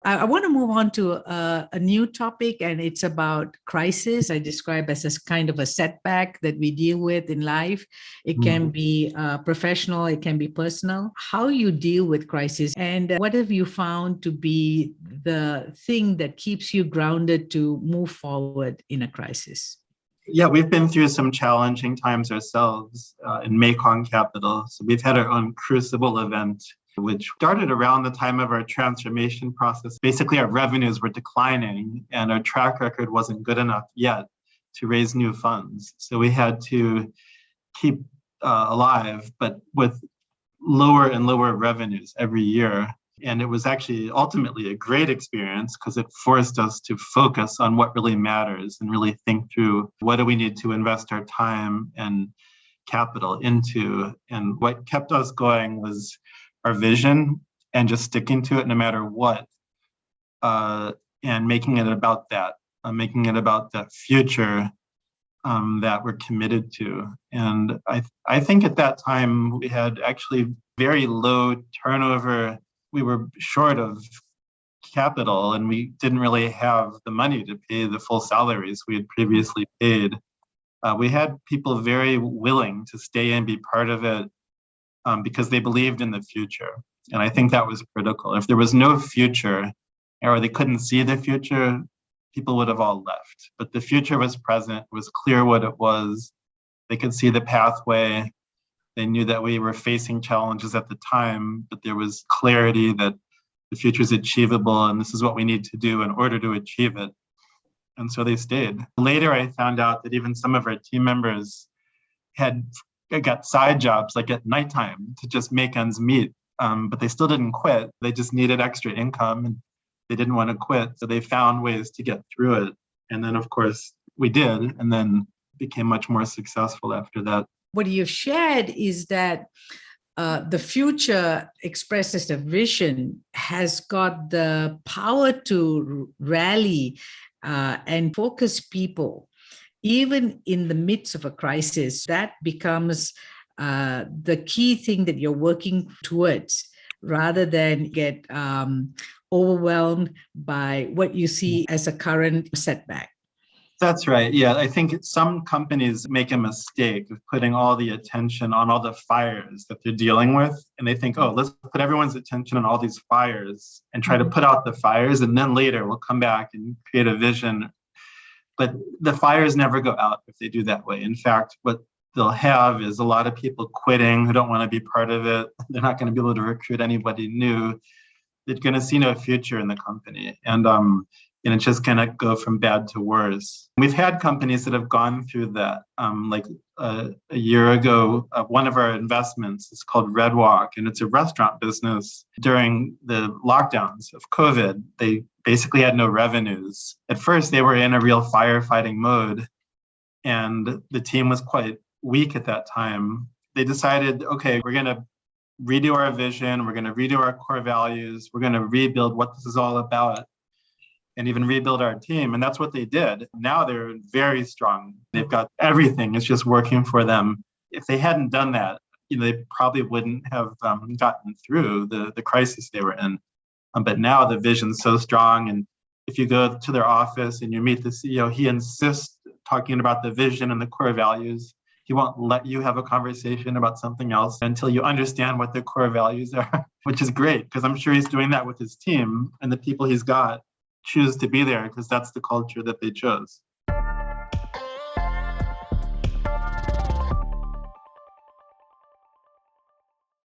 I want to move on to a new topic, and it's about crisis. I describe as a kind of a setback that we deal with in life. It can be professional, it can be personal. How you deal with crisis, and what have you found to be the thing that keeps you grounded to move forward in a crisis? Yeah, we've been through some challenging times ourselves in Mekong Capital. So we've had our own Crucible event, which started around the time of our transformation process. Basically, our revenues were declining and our track record wasn't good enough yet to raise new funds. So we had to keep alive, but with lower and lower revenues every year. And it was actually ultimately a great experience because it forced us to focus on what really matters and really think through what do we need to invest our time and capital into. And what kept us going was our vision and just sticking to it no matter what, and making it about that future that we're committed to. And I think at that time we had actually very low turnover. We were short of capital and we didn't really have the money to pay the full salaries we had previously paid. We had people very willing to stay and be part of it because they believed in the future. And I think that was critical. If there was no future or they couldn't see the future, people would have all left. But the future was present, it was clear what it was. They could see the pathway. They knew that we were facing challenges at the time, but there was clarity that the future is achievable and this is what we need to do in order to achieve it. And so they stayed. Later, I found out that even some of our team members had got side jobs like at nighttime to just make ends meet, but they still didn't quit. They just needed extra income and they didn't want to quit. So they found ways to get through it. And then, of course, we did, and then became much more successful after that. What you've shared is that the future expressed as a vision has got the power to rally and focus people. Even in the midst of a crisis, that becomes the key thing that you're working towards, rather than get overwhelmed by what you see as a current setback. That's right. Yeah, I think some companies make a mistake of putting all the attention on all the fires that they're dealing with. And they think, oh, let's put everyone's attention on all these fires and try to put out the fires. And then later we'll come back and create a vision. But the fires never go out if they do that way. In fact, what they'll have is a lot of people quitting who don't want to be part of it. They're not going to be able to recruit anybody new. They're going to see no future in the company. And it's just going to go from bad to worse. We've had companies that have gone through that. Like a year ago, one of our investments is called Red Walk, and it's a restaurant business. During the lockdowns of COVID, they basically had no revenues. At first, they were in a real firefighting mode, and the team was quite weak at that time. They decided, okay, we're going to redo our vision, we're going to redo our core values, we're going to rebuild what this is all about, and even rebuild our team. And that's what they did. Now they're very strong. They've got everything. It's just working for them. If they hadn't done that, they probably wouldn't have gotten through the crisis they were in. But now the vision's so strong. And if you go to their office and you meet the CEO, he insists talking about the vision and the core values. He won't let you have a conversation about something else until you understand what their core values are, which is great because I'm sure he's doing that with his team, and the people he's got choose to be there because that's the culture that they chose.